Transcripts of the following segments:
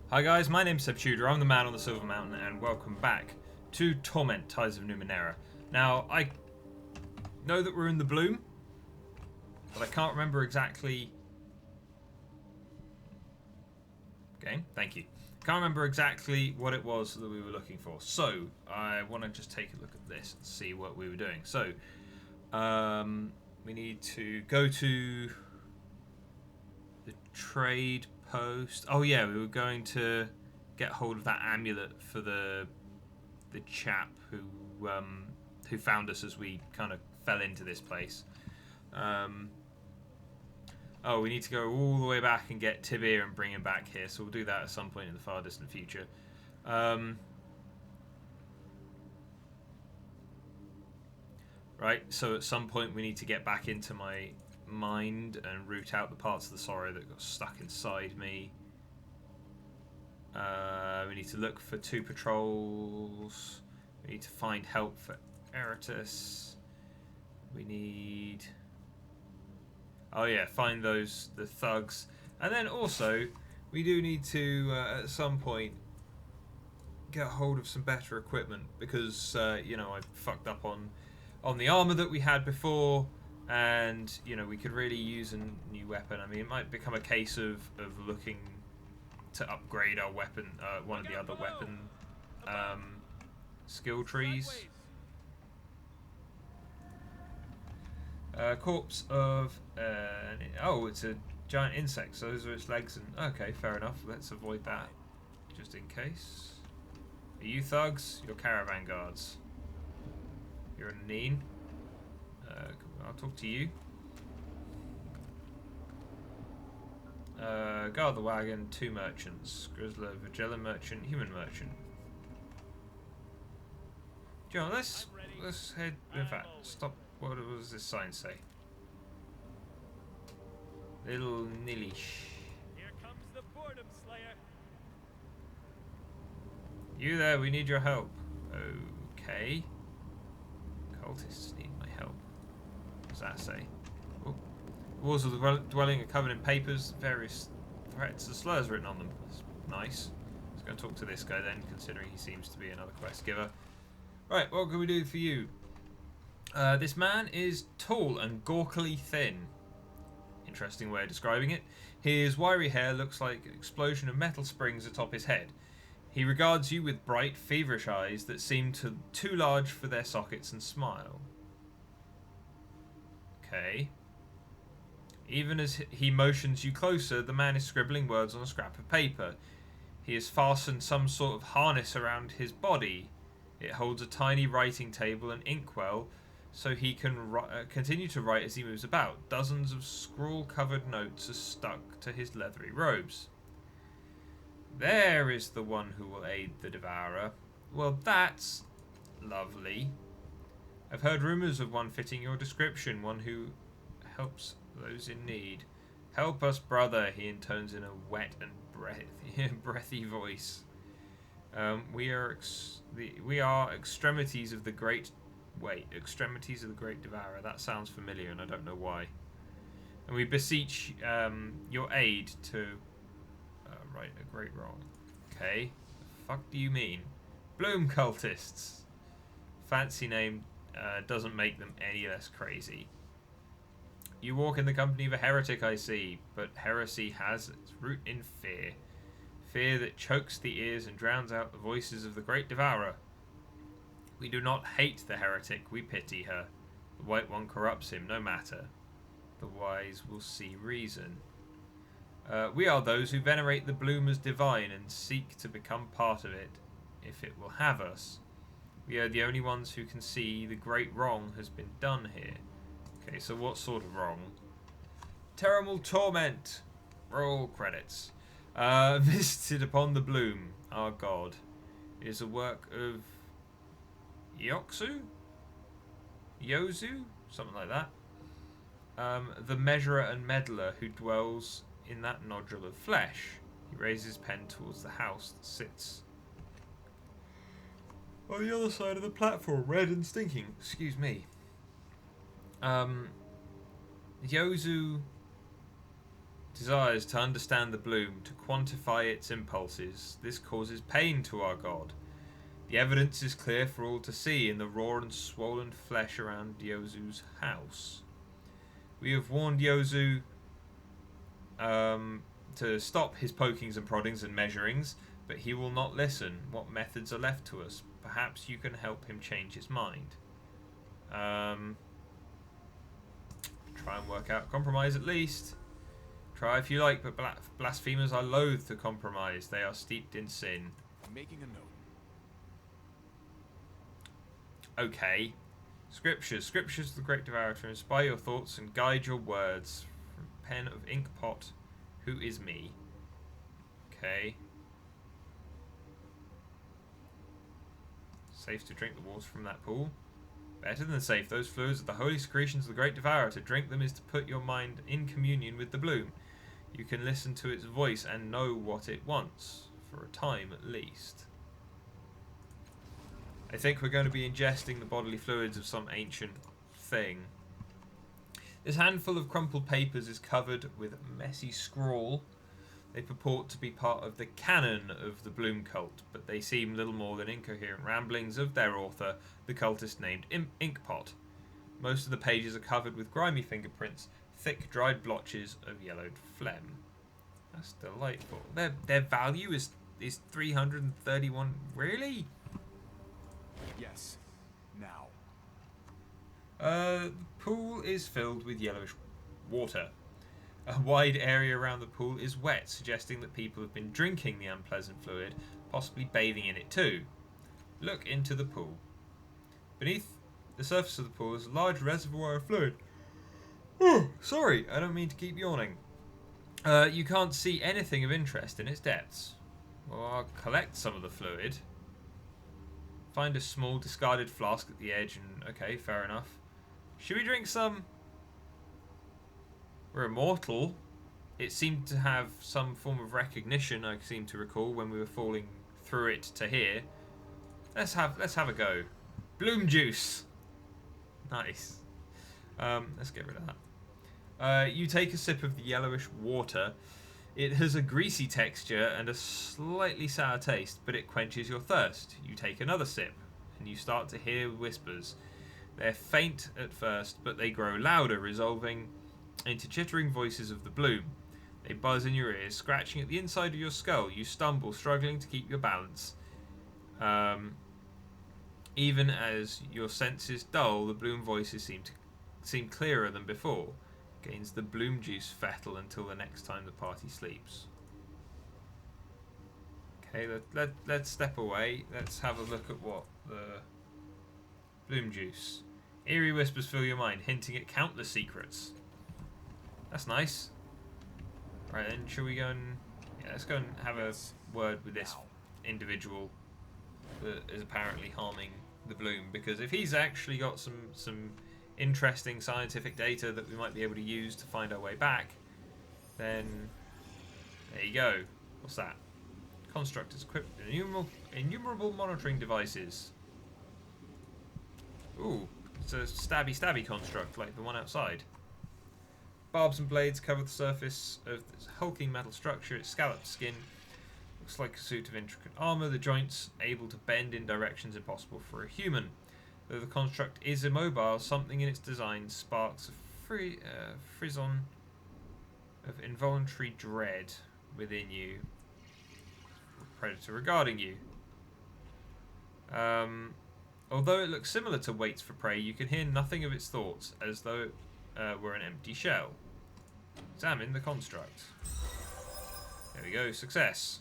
Hi guys, my name's Seb Tudor, I'm the man on the Silver Mountain, and welcome back to Torment, Ties of Numenera. Now, I know that we're in the Bloom, but I can't remember exactly... Okay, thank you. Can't remember exactly what it was that we were looking for, so I want to just take a look at this and see what we were doing. So, we need to go to the trade post. Oh yeah, we were going to get hold of that amulet for the chap who found us as we kind of fell into this place. Oh, we need to go all the way back and get Tibir and bring him back here, so we'll do that at some point in the far distant future. Right, so at some point we need to get back into my mind and root out the parts of the sorrow that got stuck inside me. We need to look for 2 patrols. We need to find help for Eratus. We need... Oh yeah, find the thugs. And then also, we do need to, at some point, get hold of some better equipment. Because, you know, I fucked up on the armor that we had before. And, you know, we could really use a new weapon. I mean, it might become a case of looking to upgrade our weapon, one of the other weapon skill trees. Corpse of oh, it's a giant insect, so those are its legs. And okay, fair enough, let's avoid that just in case. Are you thugs? You're caravan guards. You're a Neen. I'll talk to you. Guard the wagon, 2 merchants. Grizzler, Vigilla merchant, human merchant. John, let's head. In fact, stop. What does this sign say? Little Nilish. Here comes the boredom slayer. You there? We need your help. Okay. Cultists need my help. What does that say? Oh. Walls of the dwelling are covered in papers. Various threats and slurs written on them. That's nice. Let's go and talk to this guy then, considering he seems to be another quest giver. Right, what can we do for you? This man is tall and gawkily thin. Interesting way of describing it. His wiry hair looks like an explosion of metal springs atop his head. He regards you with bright, feverish eyes that seem too large for their sockets and smile. Okay. Even as he motions you closer, the man is scribbling words on a scrap of paper. He has fastened some sort of harness around his body. It holds a tiny writing table and inkwell, so he can continue to write as he moves about. Dozens of scrawl-covered notes are stuck to his leathery robes. There is the one who will aid the devourer. Well, that's lovely. I've heard rumours of one fitting your description, one who helps those in need. Help us, brother, he intones in a wet and breathy voice. We are extremities of the great... Wait, extremities of the great devourer. That sounds familiar, and I don't know why. And we beseech your aid to right a great wrong. Okay, the fuck do you mean? Bloom cultists. Fancy name doesn't make them any less crazy. You walk in the company of a heretic, I see, but heresy has its root in fear. Fear that chokes the ears and drowns out the voices of the great devourer. We do not hate the heretic, we pity her. The White One corrupts him, no matter. The wise will see reason. We are those who venerate the Bloom as divine and seek to become part of it, if it will have us. We are the only ones who can see the great wrong has been done here. Okay, so what sort of wrong? Terrible torment! Roll credits. Visited upon the Bloom, our god. It is a work of Yozu? Something like that. The measurer and meddler who dwells in that nodule of flesh. He raises his pen towards the house that sits on the other side of the platform, red and stinking. Excuse me. Yozu desires to understand the bloom, to quantify its impulses. This causes pain to our god. The evidence is clear for all to see in the raw and swollen flesh around Yozu's house. We have warned Yozu to stop his pokings and proddings and measurings, but he will not listen. What methods are left to us? Perhaps you can help him change his mind. Try and work out compromise at least. Try if you like, but blasphemers are loath to compromise. They are steeped in sin. I'm making a note. Okay. Scriptures. Scriptures of the Great Devourer to inspire your thoughts and guide your words. From pen of ink pot, who is me? Okay. Safe to drink the water from that pool. Better than safe. Those fluids are the holy secretions of the Great Devourer. To drink them is to put your mind in communion with the bloom. You can listen to its voice and know what it wants. For a time at least. I think we're going to be ingesting the bodily fluids of some ancient thing. This handful of crumpled papers is covered with messy scrawl. They purport to be part of the canon of the Bloom cult, but they seem little more than incoherent ramblings of their author, the cultist named Inkpot. Most of the pages are covered with grimy fingerprints, thick dried blotches of yellowed phlegm. That's delightful. Their value is 331. Really? Yes. Now. The pool is filled with yellowish water. A wide area around the pool is wet, suggesting that people have been drinking the unpleasant fluid, possibly bathing in it too. Look into the pool. Beneath the surface of the pool is a large reservoir of fluid. Oh, sorry, I don't mean to keep yawning. You can't see anything of interest in its depths. Well, I'll collect some of the fluid. Find a small discarded flask at the edge and... Okay, fair enough. Should we drink some? We're immortal. It seemed to have some form of recognition, I seem to recall, when we were falling through it to here. Let's have a go. Bloom juice. Nice. Let's get rid of that. You take a sip of the yellowish water. It has a greasy texture and a slightly sour taste, but it quenches your thirst. You take another sip, and you start to hear whispers. They're faint at first, but they grow louder, resolving into chittering voices of the bloom. They buzz in your ears, scratching at the inside of your skull. You stumble, struggling to keep your balance. Even as your senses dull, the bloom voices seem clearer than before. Gains the bloom juice fettle until the next time the party sleeps. Okay, let's step away. Let's have a look at what the bloom juice. Eerie whispers fill your mind, hinting at countless secrets. That's nice. Right then, shall we go and... Yeah, let's go and have a word with this individual that is apparently harming the bloom, because if he's actually got some interesting scientific data that we might be able to use to find our way back, then there you go. What's that? Construct is equipped with innumerable monitoring devices. Ooh, it's a stabby construct like the one outside. Barbs and blades cover the surface of this hulking metal structure. Its scalloped skin looks like a suit of intricate armour, the joints able to bend in directions impossible for a human. Though the construct is immobile, something in its design sparks a frisson of involuntary dread within you. Predator regarding you. Although it looks similar to waits for prey, you can hear nothing of its thoughts, as though it were an empty shell. Examine the construct. There we go, success.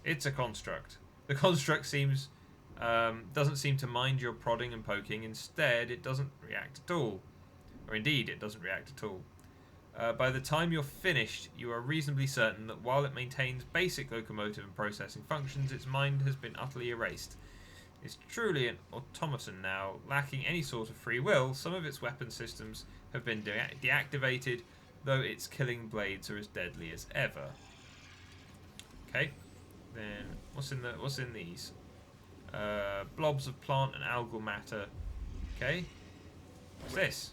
It's a construct. The construct seems... doesn't seem to mind your prodding and poking. Instead, it doesn't react at all. Or indeed, it doesn't react at all. By the time you're finished, you are reasonably certain that while it maintains basic locomotive and processing functions, its mind has been utterly erased. It's truly an automaton now, lacking any sort of free will. Some of its weapon systems have been deactivated, though its killing blades are as deadly as ever. Okay, then what's in these? Blobs of plant and algal matter. Okay, what's this?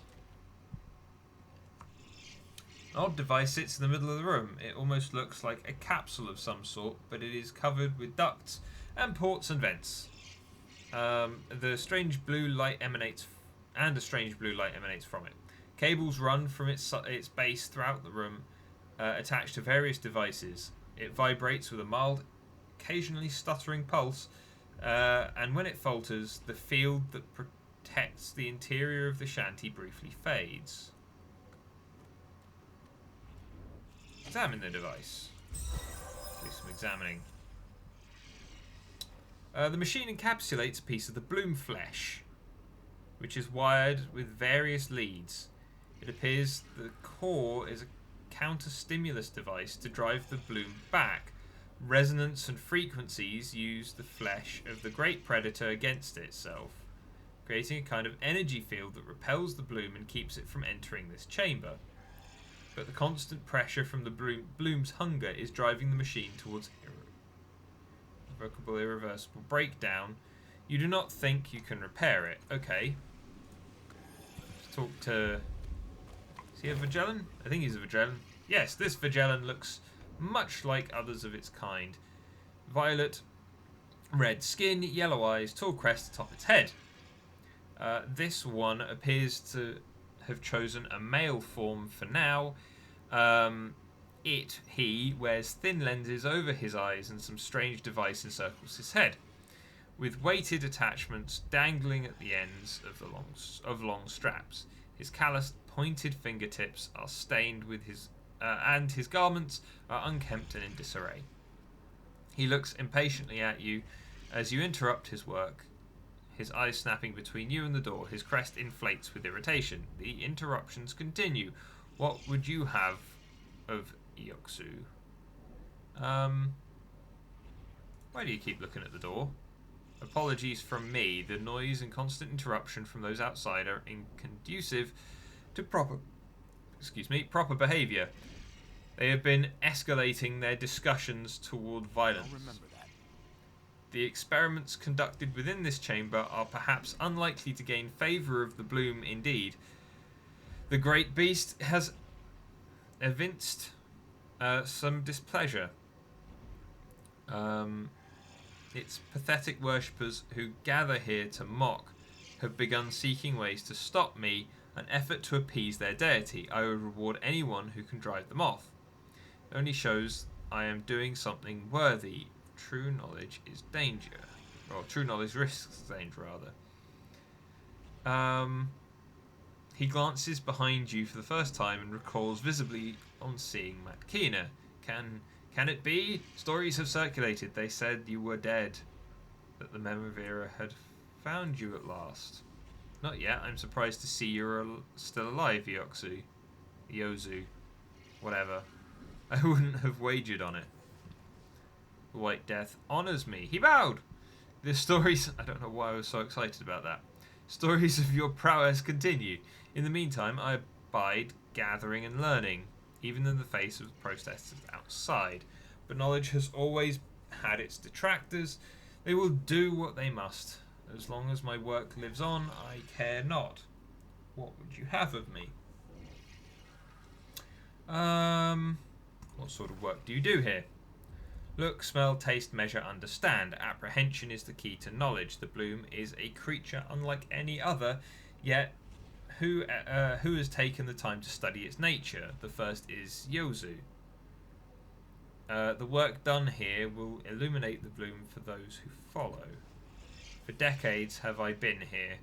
An odd device sits in the middle of the room. It almost looks like a capsule of some sort, but it is covered with ducts and ports and vents. The strange blue light emanates, and a strange blue light emanates from it. Cables run from its base throughout the room, attached to various devices. It vibrates with a mild, occasionally stuttering pulse, and when it falters, the field that protects the interior of the shanty briefly fades. Examine the device. Do some examining. The machine encapsulates a piece of the bloom flesh, which is wired with various leads. It appears the core is a counter-stimulus device to drive the bloom back. Resonance and frequencies use the flesh of the great predator against itself, creating a kind of energy field that repels the bloom and keeps it from entering this chamber. But the constant pressure from the bloom's hunger is driving the machine towards irreversible breakdown. You do not think you can repair it. Okay. Let's talk to... Is he a Vigellan? I think he's a Vigellan. Yes, this Vigellan looks much like others of its kind. Violet, red skin, yellow eyes, tall crest atop its head. This one appears to have chosen a male form for now. He wears thin lenses over his eyes and some strange device encircles his head, with weighted attachments dangling at the ends of long straps. His calloused, pointed fingertips are stained with and his garments are unkempt and in disarray. He looks impatiently at you as you interrupt his work, his eyes snapping between you and the door. His crest inflates with irritation. The interruptions continue. What would you have of Ioksu? Why do you keep looking at the door? Apologies from me. The noise and constant interruption from those outside are inconducive to proper behaviour. They have been escalating their discussions toward violence. I'll remember that. The experiments conducted within this chamber are perhaps unlikely to gain favour of the bloom indeed. The great beast has evinced some displeasure. Its pathetic worshippers who gather here to mock have begun seeking ways to stop me, an effort to appease their deity. I would reward anyone who can drive them off. It only shows I am doing something worthy. True knowledge is danger. Or true knowledge risks danger, rather. He glances behind you for the first time and recalls visibly on seeing Matt Keener. Can it be? Stories have circulated. They said you were dead. That the Memavira had found you at last. Not yet. I'm surprised to see you're still alive, Yozu. Whatever. I wouldn't have wagered on it. The White Death honours me. He bowed! The stories... I don't know why I was so excited about that. Stories of your prowess continue. In the meantime, I abide gathering and learning, even in the face of the protesters outside. But knowledge has always had its detractors. They will do what they must. As long as my work lives on, I care not. What would you have of me? What sort of work do you do here? Look, smell, taste, measure, understand. Apprehension is the key to knowledge. The bloom is a creature unlike any other, yet who has taken the time to study its nature? The first is Yozu. The work done here will illuminate the bloom for those who follow. For decades have I been here.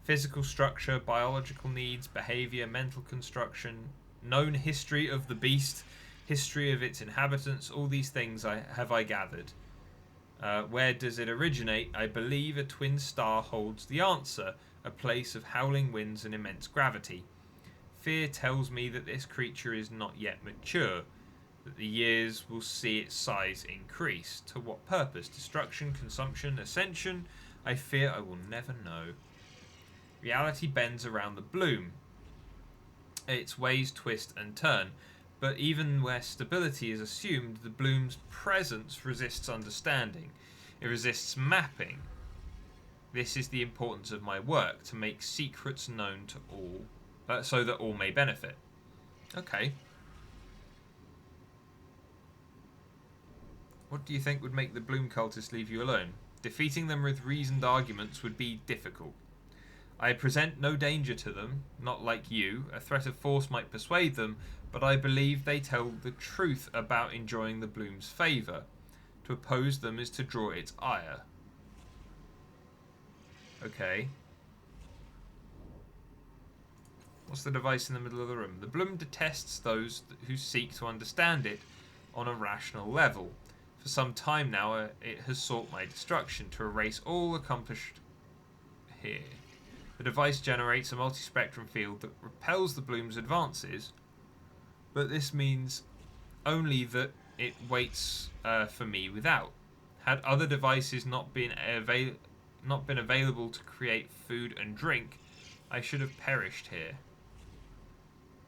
Physical structure, biological needs, behaviour, mental construction, known history of the beast, history of its inhabitants, all these things have I gathered. Where does it originate? I believe a twin star holds the answer, a place of howling winds and immense gravity. Fear tells me that this creature is not yet mature, that the years will see its size increase. To what purpose? Destruction, consumption, ascension? I fear I will never know. Reality bends around the bloom. Its ways twist and turn. But even where stability is assumed, the bloom's presence resists understanding. It resists mapping. This is the importance of my work, to make secrets known to all, so that all may benefit. Okay. What do you think would make the Bloom cultists leave you alone? Defeating them with reasoned arguments would be difficult. I present no danger to them, not like you. A threat of force might persuade them, but I believe they tell the truth about enjoying the Bloom's favour. To oppose them is to draw its ire. Okay. What's the device in the middle of the room? The Bloom detests those who seek to understand it on a rational level. For some time now, it has sought my destruction to erase all accomplished here. The device generates a multispectrum field that repels the Bloom's advances, but this means only that it waits for me without. Had other devices not been available to create food and drink, I should have perished here.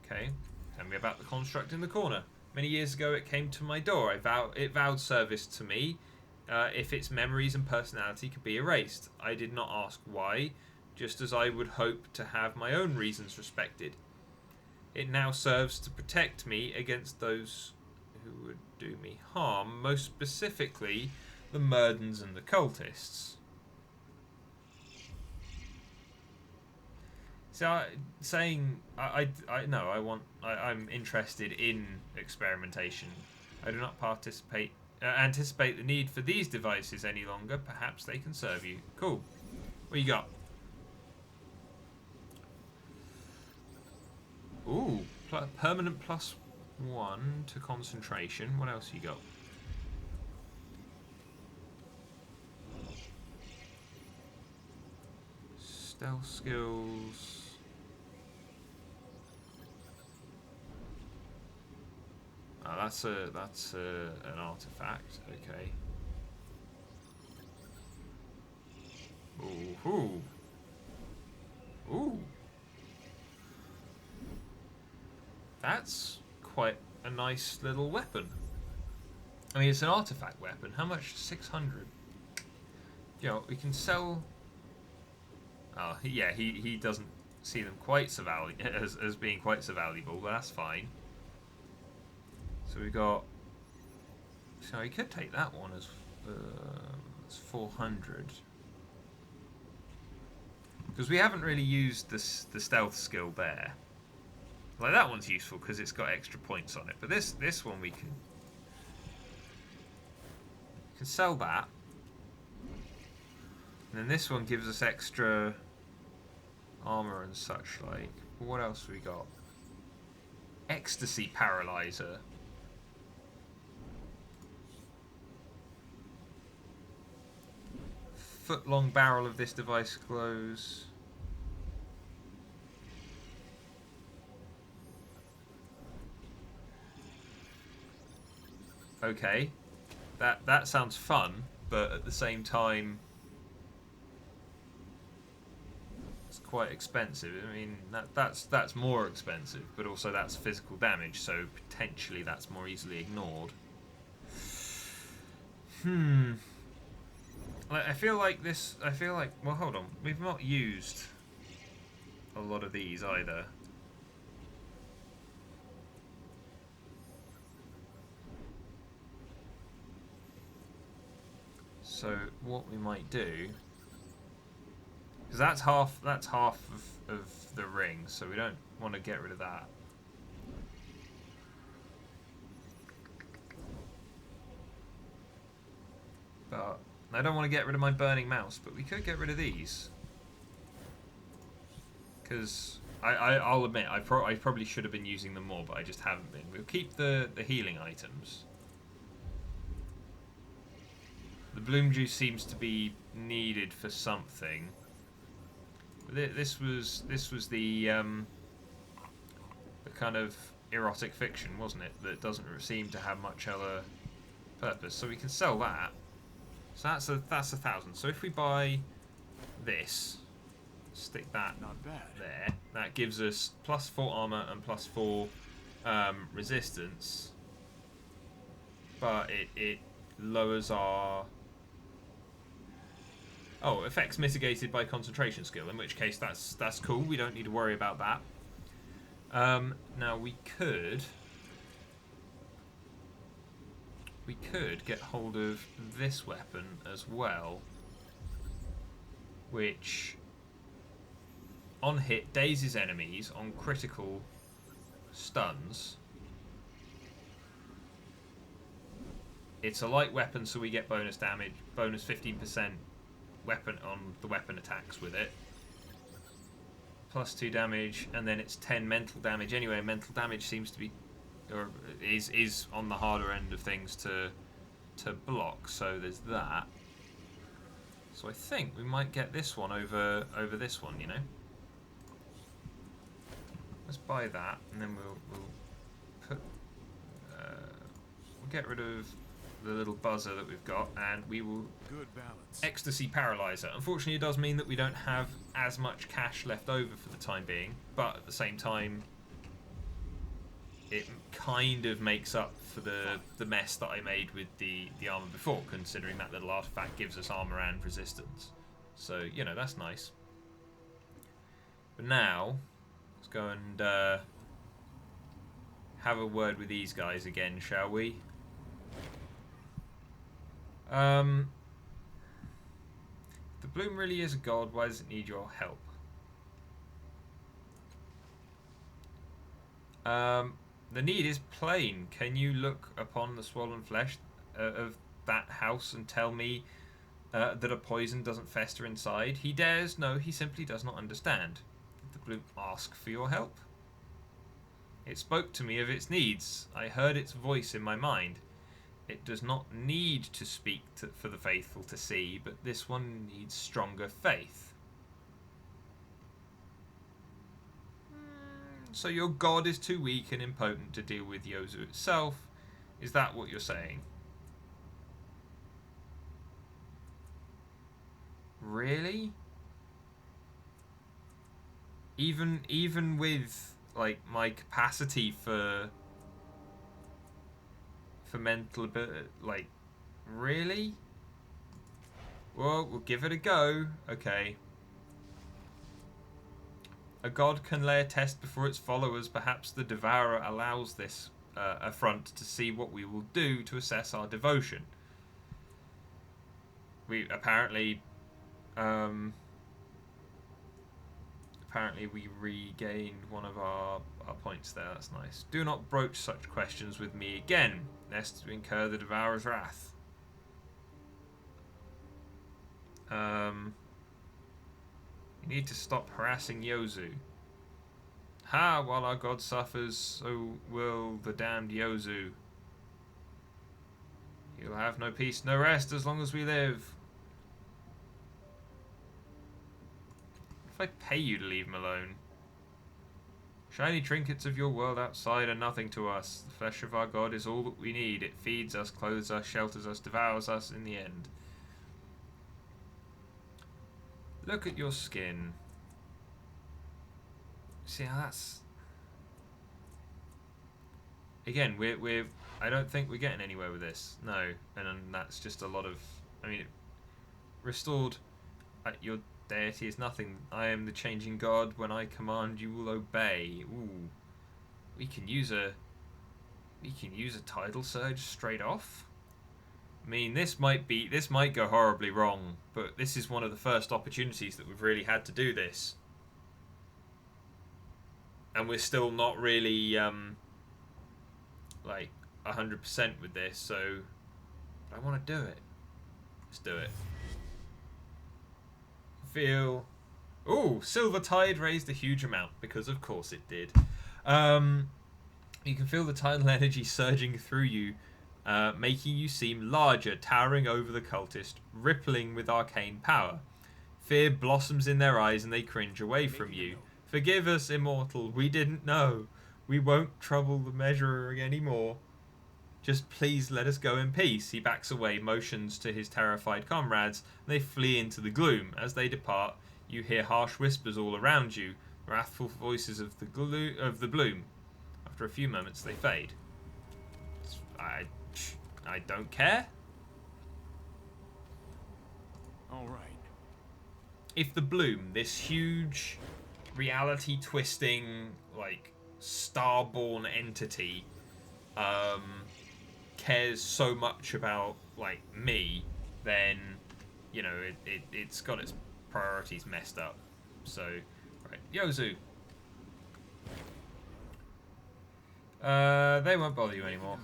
Okay, tell me about the construct in the corner. Many years ago it came to my door. It vowed service to me if its memories and personality could be erased. I did not ask why, just as I would hope to have my own reasons respected. It now serves to protect me against those who would do me harm, most specifically the Murdens and the cultists. So, I'm interested in experimentation. I do not anticipate the need for these devices any longer. Perhaps they can serve you. Cool. What you got? Ooh, permanent +1 to concentration. What else you got? Stealth skills. Oh, that's an artifact. Okay. Ooh. Ooh. That's quite a nice little weapon. I mean, it's an artifact weapon. How much? 600. You know, we can sell. Oh, yeah, he doesn't see them quite so as being quite so valuable, but that's fine. So we got. So he could take that one as 400. Because we haven't really used the stealth skill there. Like, that one's useful because it's got extra points on it. But this one we can sell that. And then this one gives us extra armor and such like. What else have we got? Ecstasy Paralyzer. Foot-long barrel of this device glows. Okay, that sounds fun, but at the same time, it's quite expensive. I mean, that's more expensive, but also that's physical damage, so potentially that's more easily ignored. I feel like well, hold on, we've not used a lot of these either. So what we might do, because that's half of the ring, so we don't want to get rid of that. But I don't want to get rid of my burning mouse, but we could get rid of these. Because I'll admit, I probably should have been using them more, but I just haven't been. We'll keep the healing items. The bloom juice seems to be needed for something. This was the kind of erotic fiction, wasn't it? That doesn't seem to have much other purpose. So we can sell that. So that's 1,000. So if we buy this, stick that Not bad. there, that gives us +4 armor and +4 resistance. But it lowers our... Oh, effects mitigated by concentration skill, in which case that's cool. We don't need to worry about that. Now we could we could get hold of this weapon as well, which on hit dazes enemies, on critical stuns. It's a light weapon, so we get bonus damage, bonus 15% weapon on the weapon attacks with it. Plus 2 damage, and then it's 10 mental damage. Anyway, mental damage seems to be, or is on the harder end of things to block. So there's that. So I think we might get this one over this one. You know. Let's buy that, and then we'll put we'll get rid of the little buzzer that we've got, and we will Good balance. ecstasy paralyzer. Unfortunately, it does mean that we don't have as much cash left over for the time being, but at the same time, it kind of makes up for the mess that I made with the armor before, considering that little artifact gives us armor and resistance. So, you know, that's nice. But now, let's go and have a word with these guys again, shall we? The Bloom really is a god. Why does it need your help? The need is plain. Can you look upon the swollen flesh of that house and tell me that a poison doesn't fester inside? He dares. No, he simply does not understand. Did the Bloom ask for your help? It spoke to me of its needs. I heard its voice in my mind. It does not need to speak for the faithful to see, but this one needs stronger faith. So your god is too weak and impotent to deal with Yozu itself? Is that what you're saying? Really? Even with like my capacity for mental ability, like, really? Well, we'll give it a go. Okay. A god can lay a test before its followers. Perhaps the Devourer allows this affront to see what we will do to assess our devotion. We apparently we regained one of our points there. That's nice. Do not broach such questions with me again, lest we incur the Devourer's wrath. You need to stop harassing Yozu. Ha! While our god suffers, so will the damned Yozu. He'll have no peace, no rest, as long as we live. If I pay you to leave him alone. Shiny trinkets of your world outside are nothing to us. The flesh of our god is all that we need. It feeds us, clothes us, shelters us, devours us in the end. Look at your skin. See how that's... Again, we're I don't think we're getting anywhere with this. No. And that's just a lot of... I mean, restored your deity is nothing. I am the changing god. When I command, you will obey. Ooh. We can use a tidal surge straight off. I mean, this might go horribly wrong, but this is one of the first opportunities that we've really had to do this. And we're still not really like 100% with this, so I want to do it. Let's do it. Feel... Ooh, Silver Tide raised a huge amount, because of course it did. You can feel the tidal energy surging through you, making you seem larger, towering over the cultist, rippling with arcane power. Fear blossoms in their eyes and they cringe away from you. Forgive us, immortal, we didn't know. We won't trouble the measurer anymore. Just please let us go in peace. He backs away, motions to his terrified comrades, and they flee into the gloom. As they depart, you hear harsh whispers all around you, wrathful voices of the bloom. After a few moments, they fade. I don't care. All right. If the bloom, this huge, reality-twisting, like, star-born entity, cares so much about like me, then you know it's got its priorities messed up. So, right, Yozu. They won't bother you anymore.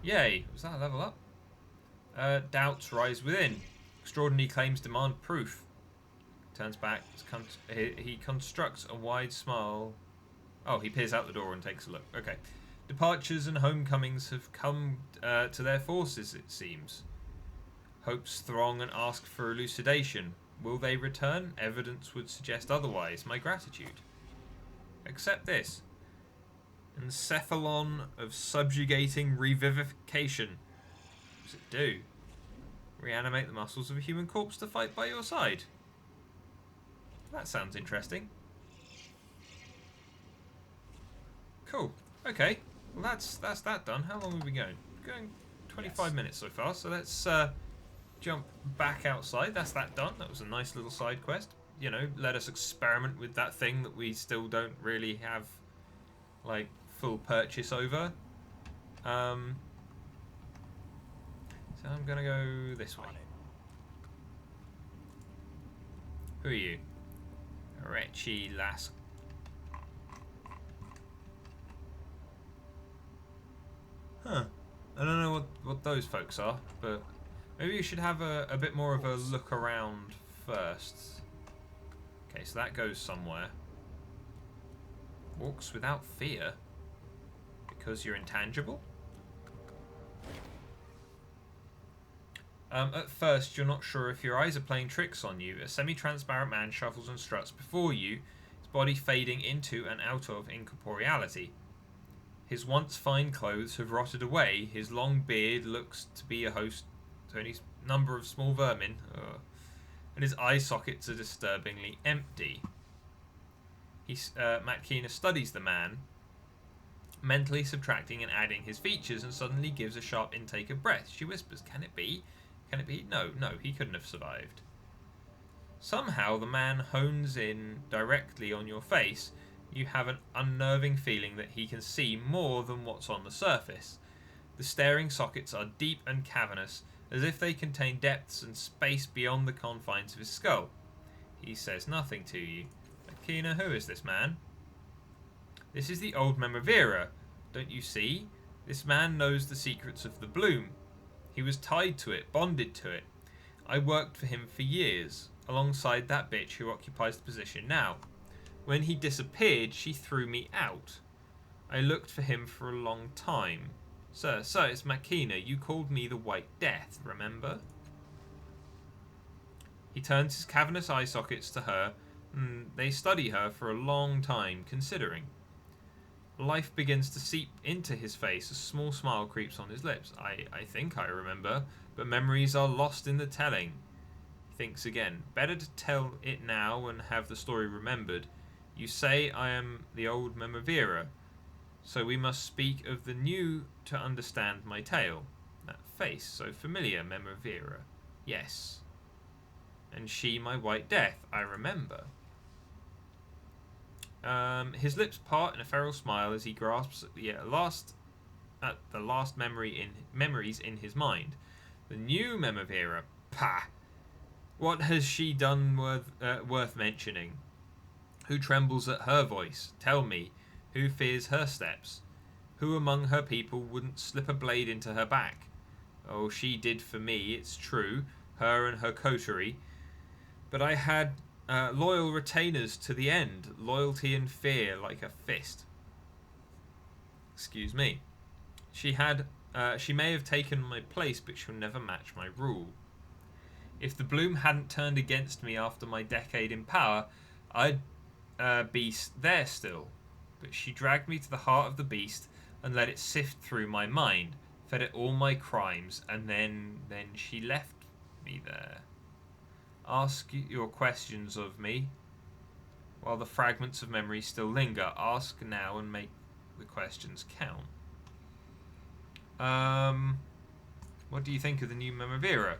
Yay! Was that a level up? Doubts rise within. Extraordinary claims demand proof. Turns back. He constructs a wide smile. Oh, he peers out the door and takes a look. Okay. Departures and homecomings have come to their forces, it seems. Hopes throng and ask for elucidation. Will they return? Evidence would suggest otherwise. My gratitude. Accept this. Encephalon of subjugating revivification. What does it do? Reanimate the muscles of a human corpse to fight by your side. That sounds interesting. Cool. Okay. Well, that's that done. How long have we been going? Going 25 minutes so far. So let's jump back outside. That's that done. That was a nice little side quest. You know, let us experiment with that thing that we still don't really have, like, full purchase over. So I'm gonna go this way. Who are you? Retchy lass. Huh. I don't know what those folks are, but maybe you should have a bit more of a look around first. Okay, so that goes somewhere. Walks without fear. Because you're intangible? At first, you're not sure if your eyes are playing tricks on you. A semi-transparent man shuffles and struts before you, his body fading into and out of incorporeality. His once fine clothes have rotted away. His long beard looks to be a host to any number of small vermin. And his eye sockets are disturbingly empty. Matt Keener studies the man, mentally subtracting and adding his features, and suddenly gives a sharp intake of breath. She whispers, "Can it be? Can it be? No, he couldn't have survived." Somehow the man hones in directly on your face. You have an unnerving feeling that he can see more than what's on the surface. The staring sockets are deep and cavernous, as if they contain depths and space beyond the confines of his skull. He says nothing to you. Akina, who is this man? This is the old Memavira. Don't you see? This man knows the secrets of the bloom. He was tied to it, bonded to it. I worked for him for years, alongside that bitch who occupies the position now. When he disappeared, she threw me out. I looked for him for a long time. Sir, it's Makina. You called me the White Death, remember? He turns his cavernous eye sockets to her, and they study her for a long time, considering. Life begins to seep into his face. A small smile creeps on his lips. I think I remember, but memories are lost in the telling. He thinks again. Better to tell it now and have the story remembered. You say I am the old Memavira, so we must speak of the new to understand my tale. That face, so familiar, Memavira. Yes. And she, my White Death, I remember. His lips part in a feral smile as he grasps at the last memories in his mind. The new Memavira. Pah! What has she done worth mentioning? Who trembles at her voice? Tell me, who fears her steps? Who among her people wouldn't slip a blade into her back? Oh, she did for me, it's true, her and her coterie. But I had loyal retainers to the end, loyalty and fear like a fist. Excuse me. She may have taken my place, but she'll never match my rule. If the bloom hadn't turned against me after my decade in power, I'd be there still. But she dragged me to the heart of the beast and let it sift through my mind, fed it all my crimes, and then she left me there. Ask your questions of me while the fragments of memory still linger. Ask now and make the questions count. What do you think of the new Memavira?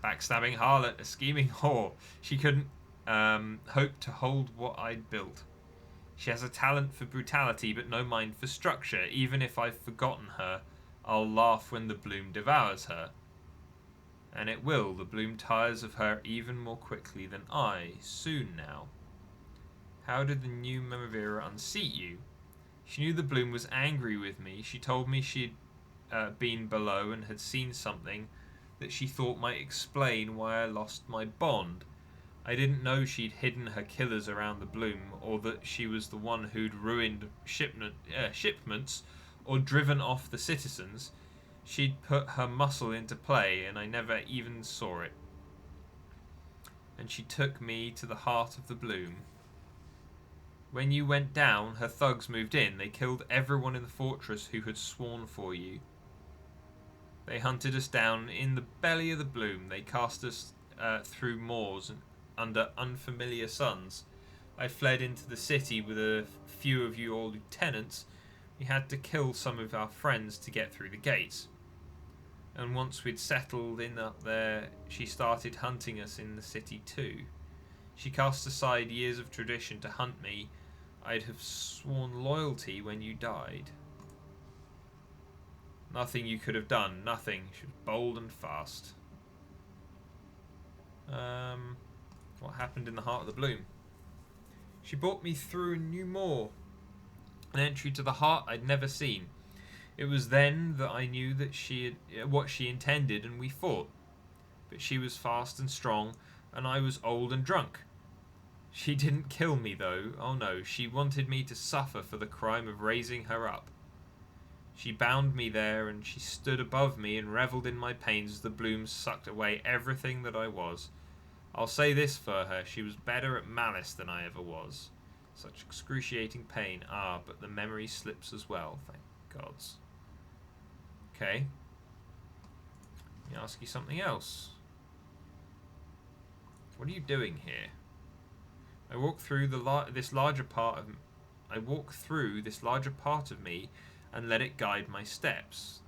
Backstabbing harlot, a scheming whore. She couldn't hope to hold what I'd built. She has a talent for brutality, but no mind for structure. Even if I've forgotten her, I'll laugh when the bloom devours her. And it will. The bloom tires of her even more quickly than I. Soon now. How did the new Numenera unseat you? She knew the bloom was angry with me. She told me she'd been below and had seen something that she thought might explain why I lost my bond. I didn't know she'd hidden her killers around the bloom, or that she was the one who'd ruined shipments or driven off the citizens. She'd put her muscle into play, and I never even saw it. And she took me to the heart of the bloom. When you went down, her thugs moved in. They killed everyone in the fortress who had sworn for you. They hunted us down in the belly of the bloom. They cast us through moors and under unfamiliar suns. I fled into the city with a few of your lieutenants. We had to kill some of our friends to get through the gates. And once we'd settled in up there, she started hunting us in the city too. She cast aside years of tradition to hunt me. I'd have sworn loyalty when you died. Nothing you could have done. Nothing. She was bold and fast. What happened in the heart of the bloom? She brought me through a new moor. An entry to the heart I'd never seen. It was then that I knew that what she intended, and we fought. But she was fast and strong, and I was old and drunk. She didn't kill me, though. Oh no, she wanted me to suffer for the crime of raising her up. She bound me there, and she stood above me and revelled in my pains as the blooms sucked away everything that I was. I'll say this for her, she was better at malice than I ever was. Such excruciating pain. Ah, but the memory slips as well, thank gods. Okay. Let me ask you something else. What are you doing here? I walk through this larger part of me and let it guide my steps.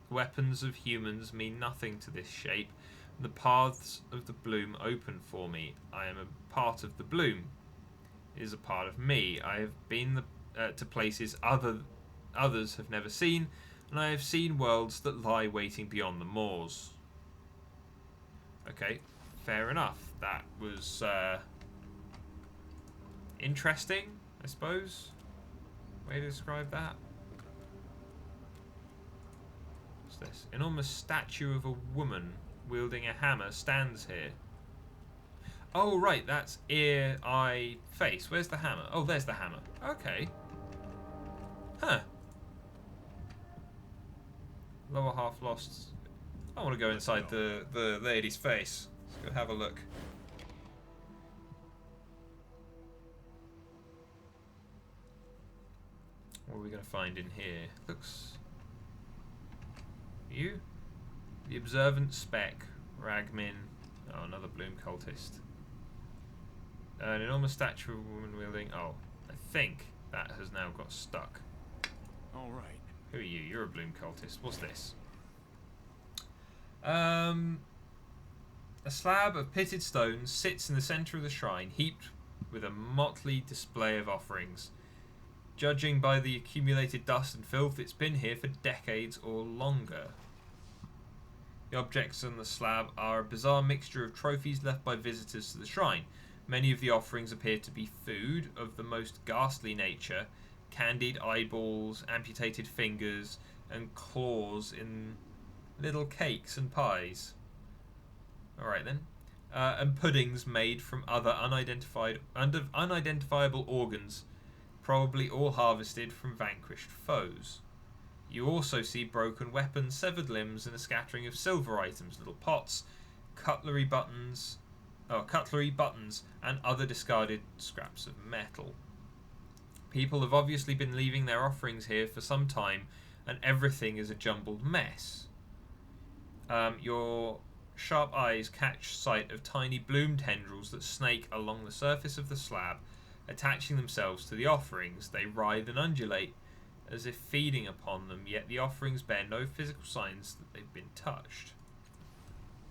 The weapons of humans mean nothing to this shape. The paths of the bloom open for me. I am a part of the bloom. It is a part of me. I have been to places others have never seen, and I have seen worlds that lie waiting beyond the moors. Okay, fair enough. That was interesting, I suppose. Way to describe that. What's this? Enormous statue of a woman wielding a hammer stands here. Oh, right, that's ear, eye, face. Where's the hammer? Oh, there's the hammer. Okay. Huh. Lower half lost. I want to go inside the lady's face. Let's go have a look. What are we going to find in here? Looks... You? The Observant Speck. Ragmin. Oh, another Bloom cultist. An enormous statue of a woman wielding... Oh, I think that has now got stuck. Alright. Who are you? You're a Bloom cultist. What's this? A slab of pitted stones sits in the centre of the shrine, heaped with a motley display of offerings. Judging by the accumulated dust and filth, it's been here for decades or longer. The objects on the slab are a bizarre mixture of trophies left by visitors to the shrine. Many of the offerings appear to be food of the most ghastly nature, candied eyeballs, amputated fingers, and claws in little cakes and pies. Alright then. And puddings made from other unidentifiable organs, probably all harvested from vanquished foes. You also see broken weapons, severed limbs, and a scattering of silver items, little pots, cutlery buttons, and other discarded scraps of metal. People have obviously been leaving their offerings here for some time, and everything is a jumbled mess. Your sharp eyes catch sight of tiny bloom tendrils that snake along the surface of the slab, attaching themselves to the offerings. They writhe and undulate as if feeding upon them, yet the offerings bear no physical signs that they've been touched.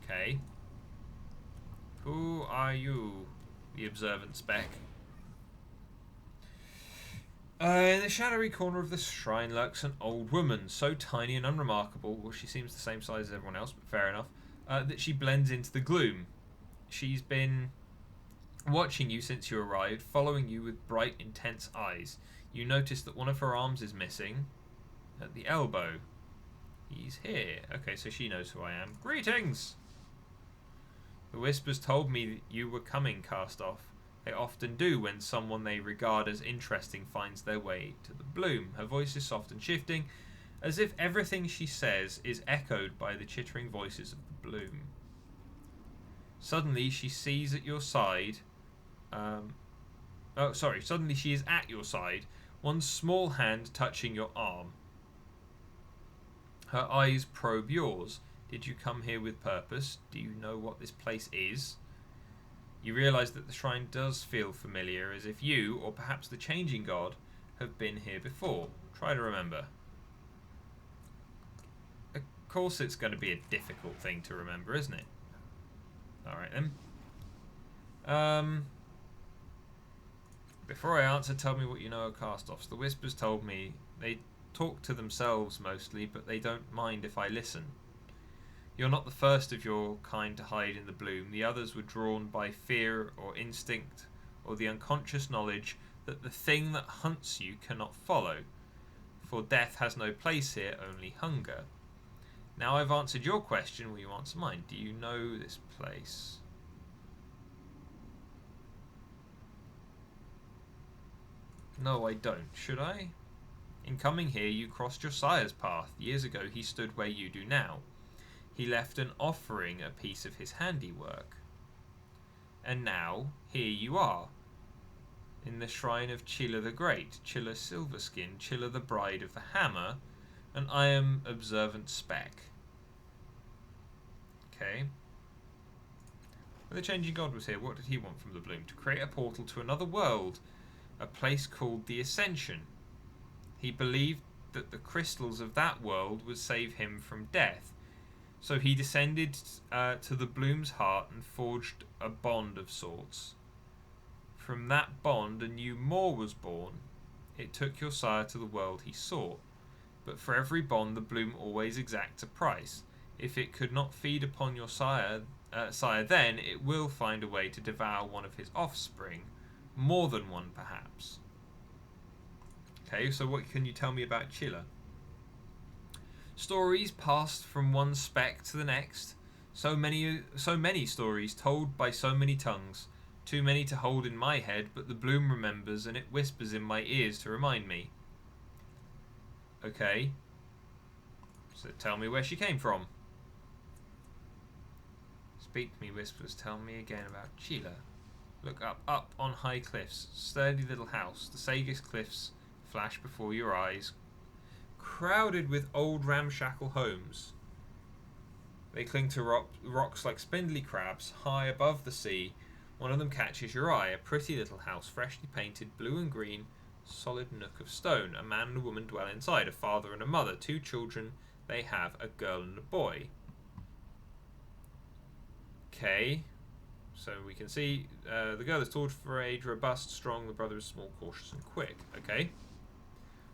Okay. Who are you? The Observant Speck. In the shadowy corner of the shrine lurks an old woman, so tiny and unremarkable, well, she seems the same size as everyone else, but fair enough, that she blends into the gloom. She's been watching you since you arrived, following you with bright, intense eyes. You notice that one of her arms is missing at the elbow. He's here. Okay, so she knows who I am. Greetings! The whispers told me that you were coming, Cast Off. They often do when someone they regard as interesting finds their way to the bloom. Her voice is soft and shifting, as if everything she says is echoed by the chittering voices of the bloom. Suddenly she sees at your side... Suddenly she is at your side, one small hand touching your arm. Her eyes probe yours. Did you come here with purpose? Do you know what this place is? You realise that the shrine does feel familiar, as if you, or perhaps the changing god, have been here before. Try to remember. Of course it's going to be a difficult thing to remember, isn't it? Alright then. Before I answer, tell me what you know of cast-offs. The whispers told me they talk to themselves mostly, but they don't mind if I listen. You're not the first of your kind to hide in the bloom. The others were drawn by fear or instinct or the unconscious knowledge that the thing that hunts you cannot follow. For death has no place here, only hunger. Now I've answered your question, will you answer mine? Do you know this place? No, I don't. Should I? In coming here, you crossed your sire's path. Years ago, he stood where you do now. He left an offering, a piece of his handiwork. And now, here you are, in the shrine of Chilla the Great, Chilla Silverskin, Chilla the Bride of the Hammer, and I am Observant Speck. Okay. When the Changing God was here, what did he want from the bloom? To create a portal to another world, a place called the Ascension. He believed that the crystals of that world would save him from death. So he descended to the bloom's heart and forged a bond of sorts. From that bond a new Moor was born. It took your sire to the world he sought. But for every bond the bloom always exacts a price. If it could not feed upon your sire, then it will find a way to devour one of his offspring. More than one, perhaps. Okay, so what can you tell me about Chilla? Stories passed from one speck to the next. So many stories told by so many tongues. Too many to hold in my head, but the bloom remembers and it whispers in my ears to remind me. Okay. So tell me where she came from. Speak to me, whispers. Tell me again about Chilla. Look up on high cliffs. Sturdy little house. The Sagas cliffs flash before your eyes. Crowded with old ramshackle homes. They cling to rocks like spindly crabs, high above the sea. One of them catches your eye, a pretty little house, freshly painted, blue and green, solid nook of stone. A man and a woman dwell inside, a father and a mother. 2 children they have, a girl and a boy. Okay, so we can see the girl is tall for age, robust, strong. The brother is small, cautious and quick. Okay.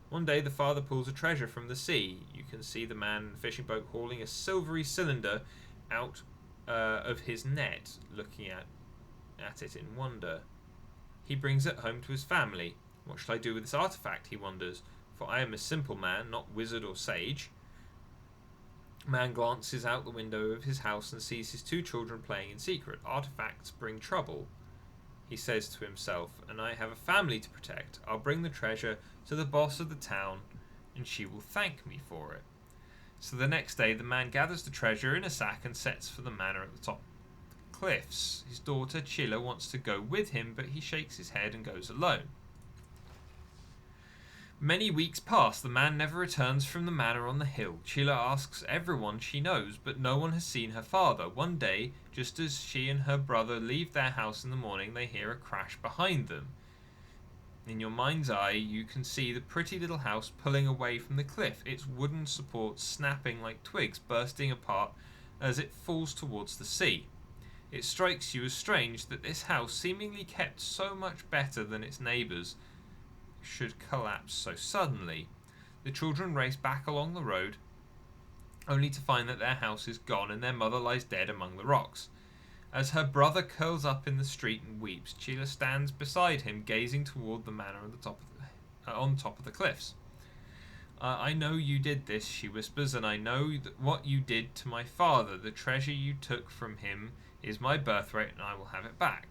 One day the father pulls a treasure from the sea. You can see the man in the fishing boat hauling a silvery cylinder out of his net, looking at it in wonder. He brings it home to his family. What shall I do with this artifact, he wonders, for I am a simple man, not wizard or sage. Man glances out the window of his house and sees his 2 children playing in secret. Artifacts bring trouble, he says to himself, and I have a family to protect. I'll bring the treasure to the boss of the town, and she will thank me for it. So the next day, the man gathers the treasure in a sack and sets for the manor at the top of the cliffs. His daughter, Chilla, wants to go with him, but he shakes his head and goes alone. Many weeks pass. The man never returns from the manor on the hill. Chilla asks everyone she knows, but no one has seen her father. One day, just as she and her brother leave their house in the morning, they hear a crash behind them. In your mind's eye, you can see the pretty little house pulling away from the cliff, its wooden supports snapping like twigs, bursting apart as it falls towards the sea. It strikes you as strange that this house, seemingly kept so much better than its neighbours, should collapse so suddenly. The children race back along the road, only to find that their house is gone and their mother lies dead among the rocks. As her brother curls up in the street and weeps, Sheila stands beside him, gazing toward the manor on top of the cliffs. I know you did this, she whispers, and I know that what you did to my father. The treasure you took from him is my birthright, and I will have it back.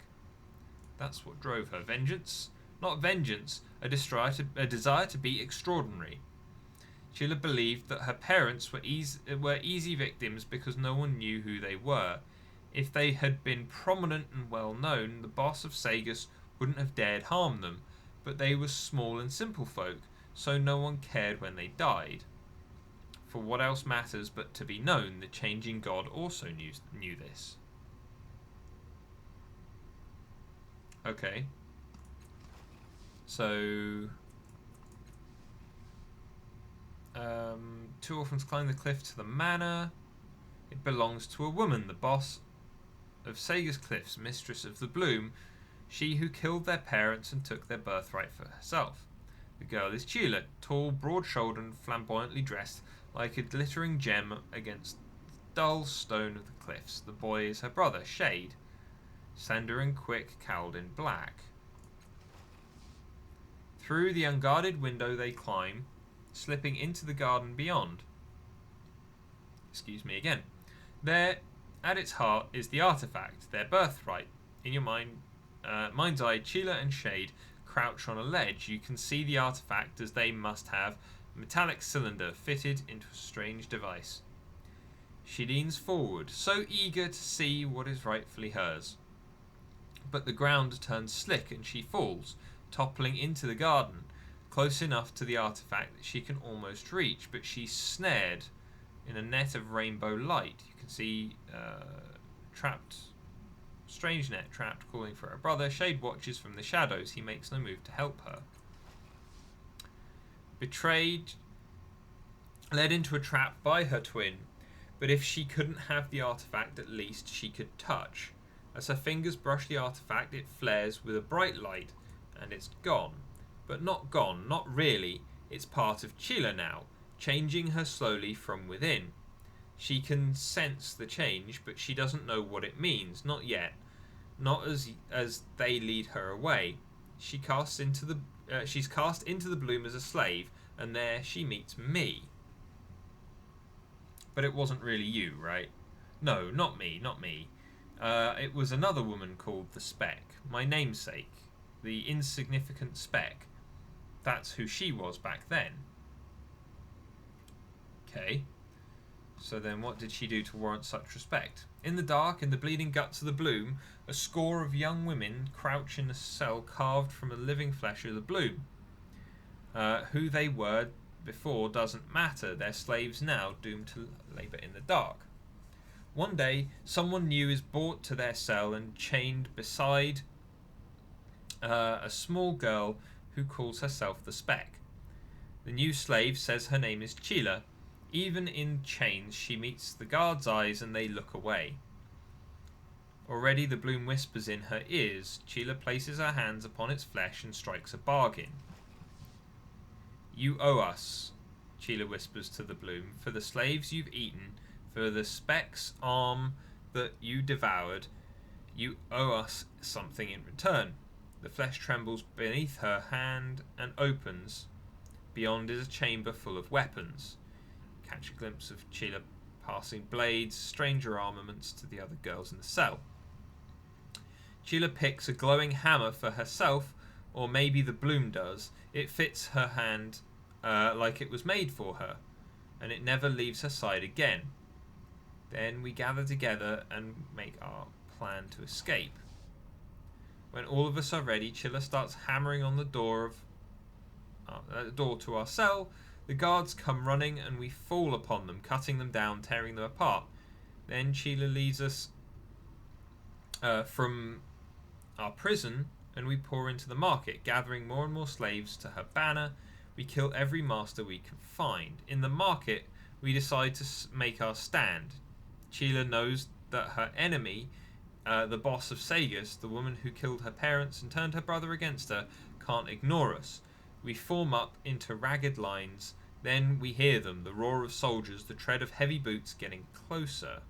That's what drove her. Vengeance? Not vengeance, a desire to be extraordinary. Sheila believed that her parents were easy victims because no one knew who they were. If they had been prominent and well known, the boss of Sagus wouldn't have dared harm them, but they were small and simple folk, so no one cared when they died. For what else matters but to be known? The changing god also knew this. Okay. So... two orphans climb the cliff to the manor. It belongs to a woman, the boss of Sagus Cliffs, mistress of the Bloom, she who killed their parents and took their birthright for herself. The girl is Sheila, tall, broad-shouldered, and flamboyantly dressed like a glittering gem against the dull stone of the cliffs. The boy is her brother, Shade, slender and quick, cowled in black. Through the unguarded window they climb, slipping into the garden beyond. Excuse me again. There, at its heart, is the artifact, their birthright. In your mind's eye, Sheila and Shade crouch on a ledge. You can see the artifact as they must have a metallic cylinder fitted into a strange device. She leans forward, so eager to see what is rightfully hers. But the ground turns slick and she falls, toppling into the garden, close enough to the artifact that she can almost reach, but she's snared in a net of rainbow light. You can see strange net trapped, calling for her brother. Shade watches from the shadows. He makes no move to help her. Betrayed, led into a trap by her twin, but if she couldn't have the artifact, at least she could touch. As her fingers brush the artifact, it flares with a bright light, and it's gone. But not gone, not really. It's part of Sheila now, changing her slowly from within. She can sense the change, but she doesn't know what it means, not yet. Not as they lead her away. She's cast into the Bloom as a slave, and there she meets me. But it wasn't really you, right? No, not me. It was another woman called the Speck, my namesake, the insignificant Speck. That's who she was back then. Okay. So then what did she do to warrant such respect? In the dark, in the bleeding guts of the Bloom, a score of young women crouch in a cell carved from the living flesh of the Bloom. Who they were before doesn't matter. They're slaves now, doomed to labour in the dark. One day, someone new is brought to their cell and chained beside a small girl who calls herself the Speck. The new slave says her name is Sheila. Even in chains, she meets the guard's eyes and they look away. Already the Bloom whispers in her ears. Sheila places her hands upon its flesh and strikes a bargain. You owe us, Sheila whispers to the Bloom, for the slaves you've eaten, for the Speck's arm that you devoured. You owe us something in return. The flesh trembles beneath her hand and opens. Beyond is a chamber full of weapons. Catch a glimpse of Sheila passing blades, stranger armaments to the other girls in the cell. Sheila picks a glowing hammer for herself, or maybe the Bloom does. It fits her hand like it was made for her, and it never leaves her side again. Then we gather together and make our plan to escape. When all of us are ready, Sheila starts hammering on the door to our cell. The guards come running and we fall upon them, cutting them down, tearing them apart. Then Sheila leads us from our prison and we pour into the market, gathering more and more slaves to her banner. We kill every master we can find. In the market, we decide to make our stand. Sheila knows that her enemy, the boss of Sagus, the woman who killed her parents and turned her brother against her, can't ignore us. We form up into ragged lines. Then we hear them, the roar of soldiers, the tread of heavy boots getting closer.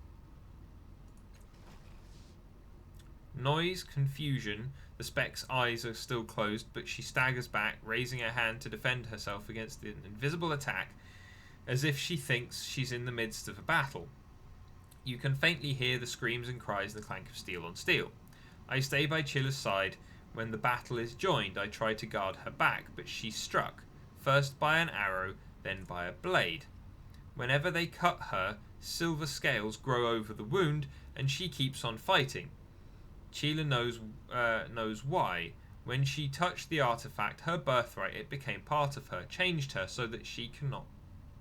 Noise, confusion. The Spec's eyes are still closed, but she staggers back, raising her hand to defend herself against an invisible attack, as if she thinks she's in the midst of a battle. You can faintly hear the screams and cries and the clank of steel on steel. I stay by Chilla's side. When the battle is joined, I try to guard her back, but she's struck, first by an arrow, then by a blade. Whenever they cut her, silver scales grow over the wound, and she keeps on fighting. Chilla knows why. When she touched the artifact, her birthright, it became part of her, changed her so that she cannot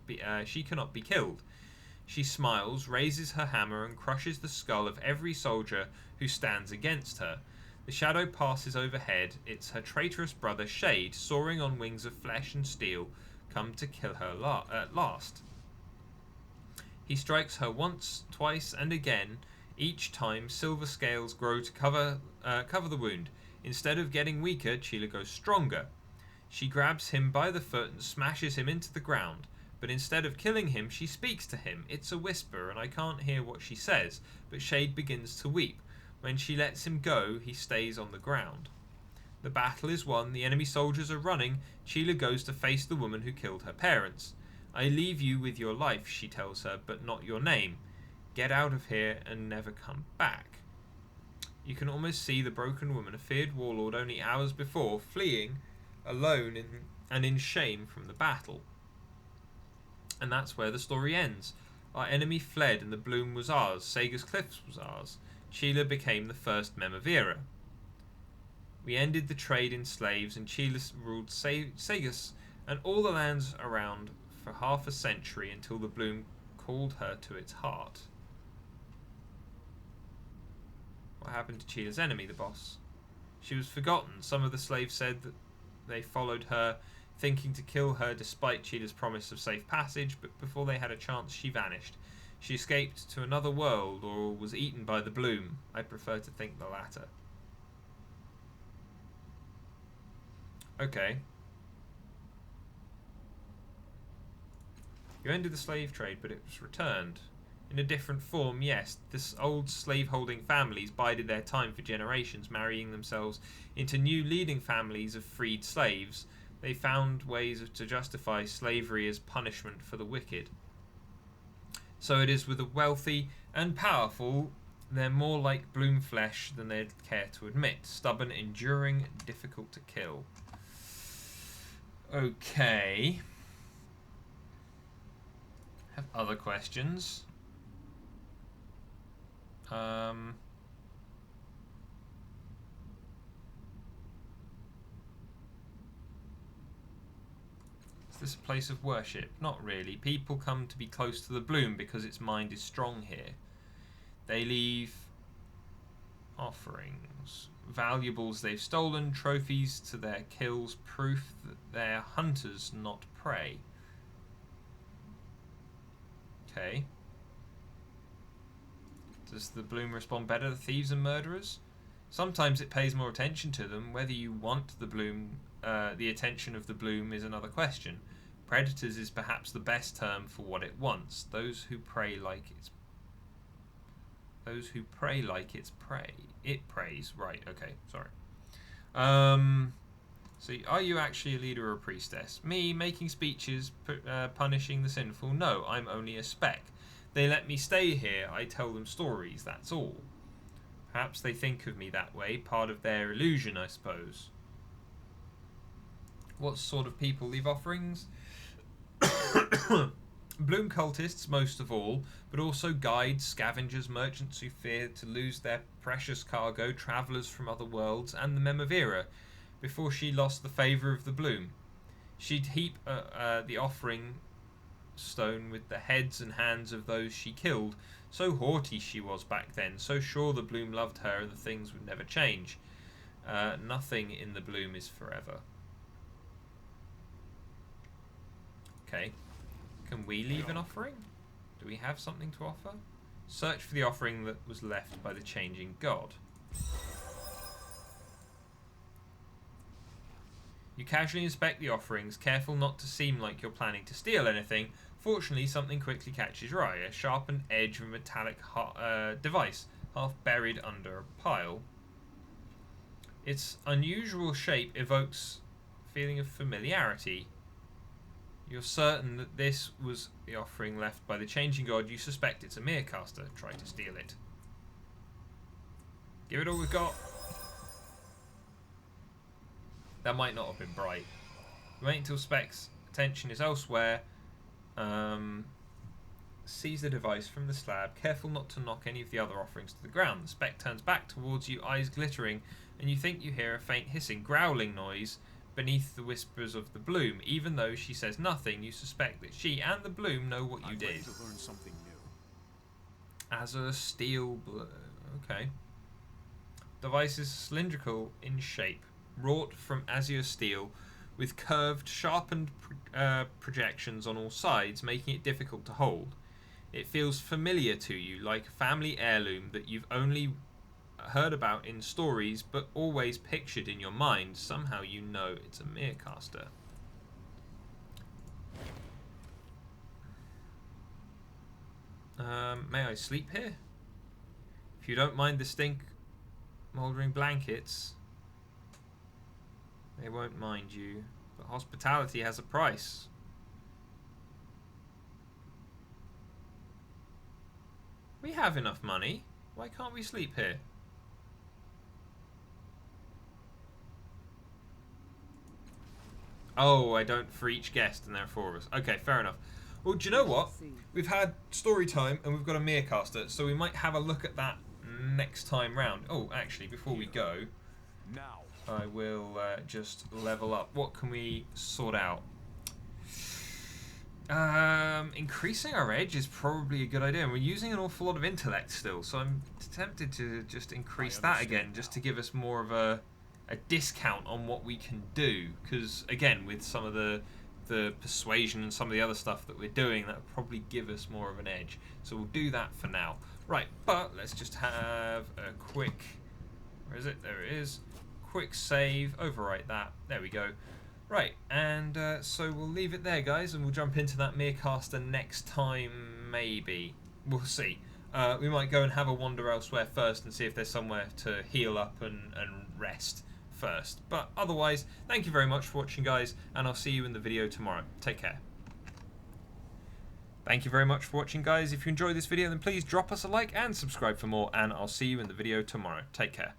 be killed. She smiles, raises her hammer, and crushes the skull of every soldier who stands against her. The shadow passes overhead. It's her traitorous brother Shade, soaring on wings of flesh and steel, come to kill her at last. He strikes her once, twice, and again. Each time, silver scales grow to cover the wound. Instead of getting weaker, Chilla goes stronger. She grabs him by the foot and smashes him into the ground. But instead of killing him, she speaks to him. It's a whisper, and I can't hear what she says, but Shade begins to weep. When she lets him go, he stays on the ground. The battle is won, the enemy soldiers are running. Chilla goes to face the woman who killed her parents. I leave you with your life, she tells her, but not your name. Get out of here and never come back. You can almost see the broken woman, a feared warlord only hours before, fleeing alone in shame from the battle. And that's where the story ends. Our enemy fled and the bloom was ours. Sega's Cliffs was ours. Chilla became the first Memavira. We ended the trade in slaves, and Chilla ruled Segas and all the lands around for half a century until the bloom called her to its heart. What happened to Chilla's enemy, the boss? She was forgotten. Some of the slaves said that they followed her, thinking to kill her despite Chilla's promise of safe passage, but before they had a chance, she vanished. She escaped to another world or was eaten by the bloom. I prefer to think the latter. Okay. You ended the slave trade, but it was returned. In a different form, yes. This old slave-holding families bided their time for generations, marrying themselves into new leading families of freed slaves. They found ways to justify slavery as punishment for the wicked. So it is with the wealthy and powerful. They're more like bloom flesh than they'd care to admit. Stubborn, enduring, difficult to kill. Okay. Have other questions? Is this a place of worship? Not really. People come to be close to the bloom because its mind is strong here. They leave offerings, valuables they've stolen, trophies to their kills, proof that they're hunters, not prey. Okay. Does the bloom respond better to thieves and murderers? Sometimes it pays more attention to them. Whether you want the bloom, the attention of the bloom is another question. Predators is perhaps the best term for what it wants. Those who prey like its prey. It preys. Right, okay, sorry. So are you actually a leader or a priestess? Me, making speeches, punishing the sinful? No, I'm only a speck. They let me stay here. I tell them stories, that's all. Perhaps they think of me that way, part of their illusion, I suppose. What sort of people leave offerings? Bloom cultists, most of all, but also guides, scavengers, merchants who fear to lose their precious cargo, travellers from other worlds, and the Memavira, before she lost the favour of the bloom. She'd heap the offering stone with the heads and hands of those she killed. So haughty she was back then, so sure the bloom loved her and the things would never change. Nothing in the bloom is forever. Okay. Can we leave an offering? Do we have something to offer? Search for the offering that was left by the changing god. You casually inspect the offerings, careful not to seem like you're planning to steal anything. Fortunately, something quickly catches your eye, a sharpened edge of a metallic device, half buried under a pile. Its unusual shape evokes a feeling of familiarity. You're certain that this was the offering left by the changing god. You suspect it's a Merecaster. Try to steal it. Give it all we've got. That might not have been bright. Wait until Spec's attention is elsewhere. Seize the device from the slab. Careful not to knock any of the other offerings to the ground. The Spec turns back towards you, eyes glittering, and you think you hear a faint hissing, growling noise beneath the whispers of the bloom. Even though she says nothing, you suspect that she and the bloom know what you did. To learn something new. Azure steel blue. Okay. Device is cylindrical in shape, wrought from azure steel, with curved, sharpened projections on all sides, making it difficult to hold. It feels familiar to you, like a family heirloom that you've only heard about in stories, but always pictured in your mind. Somehow you know it's a Merecaster. May I sleep here? If you don't mind the stink, mouldering blankets. They won't mind you, but hospitality has a price. We have enough money. Why can't we sleep here? Oh, I don't for each guest and there are 4 of us. Okay, fair enough. Well, do you know what? We've had story time and we've got a Merecaster, so we might have a look at that next time round. Oh, actually, before we go, Now. I will just level up. What can we sort out? Increasing our edge is probably a good idea. And we're using an awful lot of intellect still, so I'm tempted to just increase that again, just to give us more of a discount on what we can do. Because, again, with some of the persuasion and some of the other stuff that we're doing, that will probably give us more of an edge. So we'll do that for now. Right, but let's just have a quick... Where is it? There it is. Quick save, overwrite that. There we go. Right, and so we'll leave it there, guys, and we'll jump into that Merecaster next time, maybe. We'll see. We might go and have a wander elsewhere first and see if there's somewhere to heal up and rest first. But otherwise, thank you very much for watching, guys, and I'll see you in the video tomorrow. Take care. Thank you very much for watching, guys. If you enjoyed this video, then please drop us a like and subscribe for more, and I'll see you in the video tomorrow. Take care.